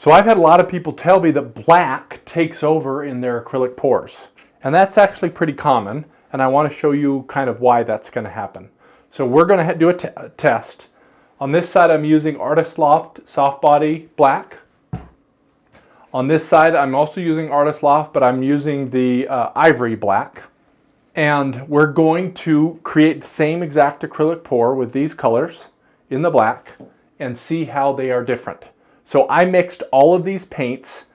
So I've had a lot of people tell me that black takes over in their acrylic pours. And that's actually pretty common. And I want to show you kind of why that's going to happen. So we're going to do a test. On this side, I'm using Artist Loft Soft Body Black. On this side, I'm also using Artist Loft, but I'm using the Ivory Black. And we're going to create the same exact acrylic pour with these colors in the black and see how they are different. So I mixed all of these paints,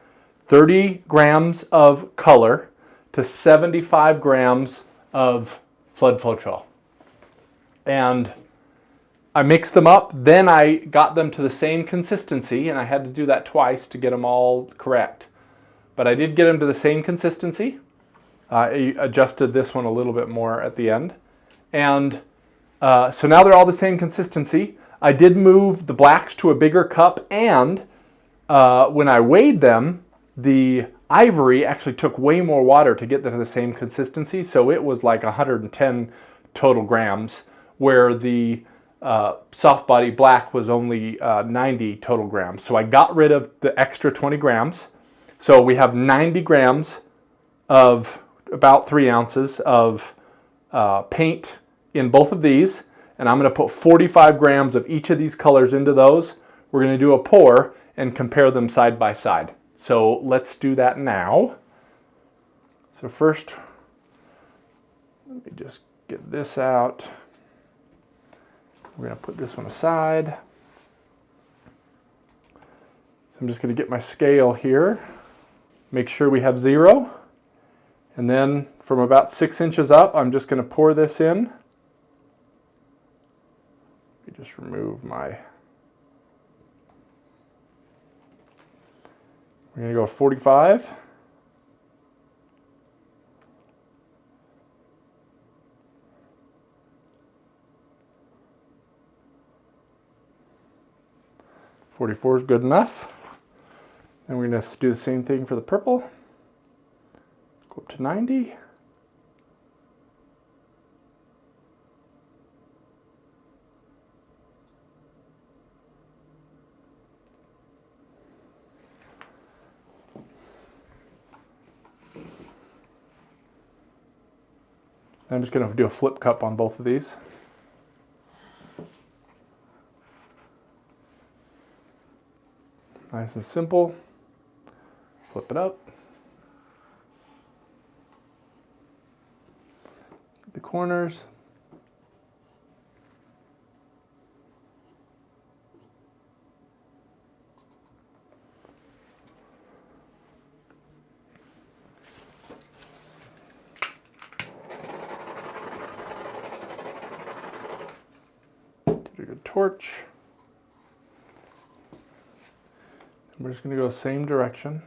30 grams of color to 75 grams of Flood Floetrol. And I mixed them up, then I got them to the same consistency, and I had to do that twice to get them all correct. But I did get them to the same consistency. I adjusted this one a little bit more at the end. And so now they're all the same consistency. I did move the blacks to a bigger cup, and when I weighed them, the Ivory actually took way more water to get them to the same consistency, so it was like 110 total grams, where the soft body black was only 90 total grams. So I got rid of the extra 20 grams. So we have 90 grams of about 3 ounces of paint in both of these, and I'm going to put 45 grams of each of these colors into those. We're going to do a pour and compare them side by side. So let's do that now. So first, let me just get this out. We're going to put this one aside. So I'm just going to get my scale here. Make sure we have 0. And then from about 6 inches up, I'm just going to pour this in. Let me just remove my... We're going to go 45. .44 is good enough. And we're going to do the same thing for the purple. Go up to 90. I'm just going to do a flip cup on both of these. Nice and simple. Flip it up. The corners. Get a good torch. We're just going to go same direction.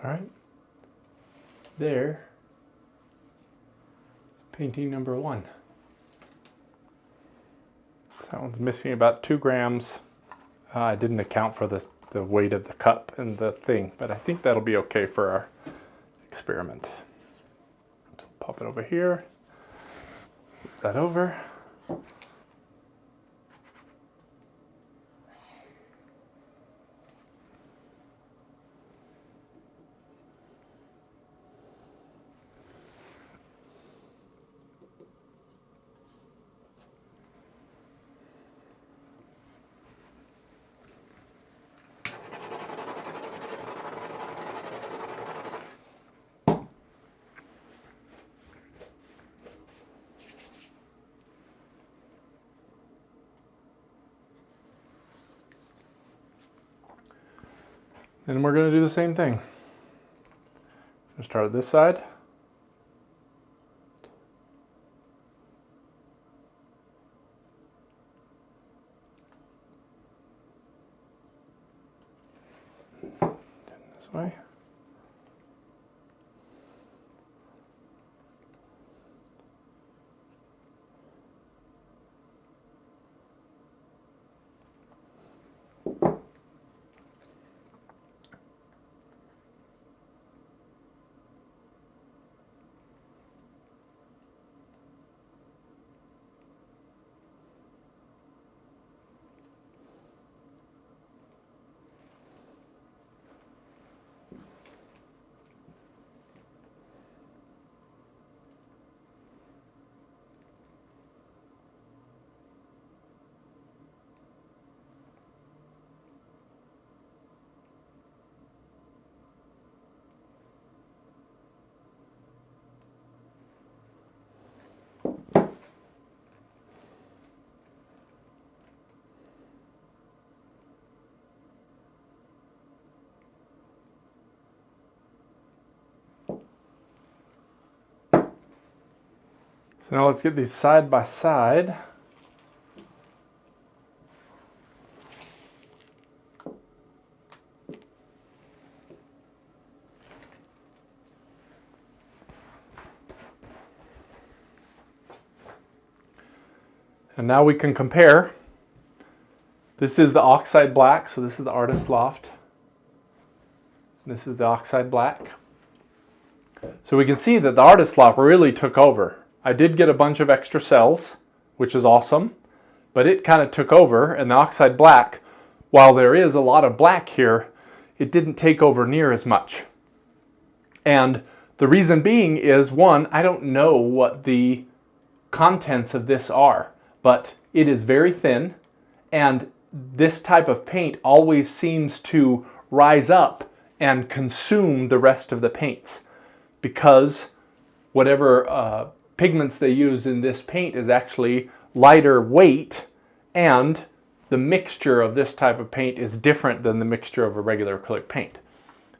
All right, there, painting number 1. So that one's missing about 2 grams. I didn't account for the weight of the cup and the thing, but I think that'll be okay for our experiment. So pop it over here, flip that over. And we're going to do the same thing. We'll start at this side. This way. So now let's get these side by side. And now we can compare. This is the oxide black, so this is the Artist Loft. This is the oxide black. So we can see that the Artist Loft really took over. I did get a bunch of extra cells, which is awesome, but it kind of took over, and the oxide black, while there is a lot of black here, it didn't take over near as much. And the reason being is, one, I don't know what the contents of this are, but it is very thin, and this type of paint always seems to rise up and consume the rest of the paints, because whatever pigments they use in this paint is actually lighter weight, and the mixture of this type of paint is different than the mixture of a regular acrylic paint.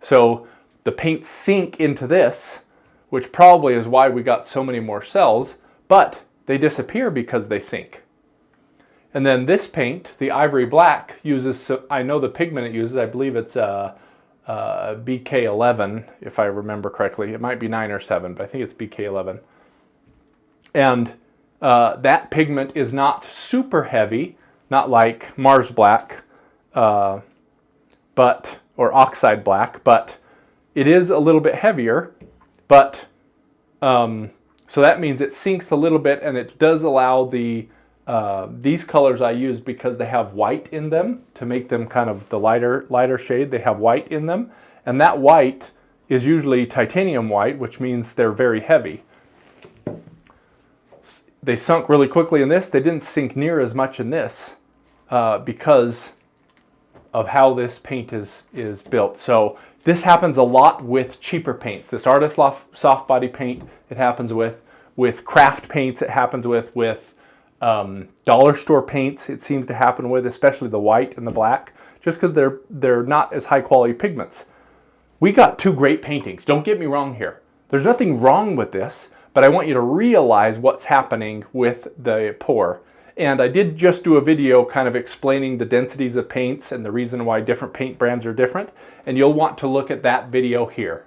So the paints sink into this, which probably is why we got so many more cells, but they disappear because they sink. And then this paint, the Ivory Black, uses, I know the pigment it uses, I believe it's BK11, if I remember correctly. It might be 9 or 7, but I think it's BK11. And that pigment is not super heavy, not like Mars Black, or Oxide Black, but it is a little bit heavier. But so that means it sinks a little bit, and it does allow the these colors I use because they have white in them to make them kind of the lighter shade. They have white in them, and that white is usually titanium white, which means they're very heavy. They sunk really quickly in this. They didn't sink near as much in this because of how this paint is built. So this happens a lot with cheaper paints. This Artist Loft soft body paint, it happens with craft paints, it happens with dollar store paints, it seems to happen with, especially the white and the black, just because they're not as high quality pigments. We got two great paintings, don't get me wrong here. There's nothing wrong with this, but I want you to realize what's happening with the pour. And I did just do a video kind of explaining the densities of paints and the reason why different paint brands are different, and you'll want to look at that video here.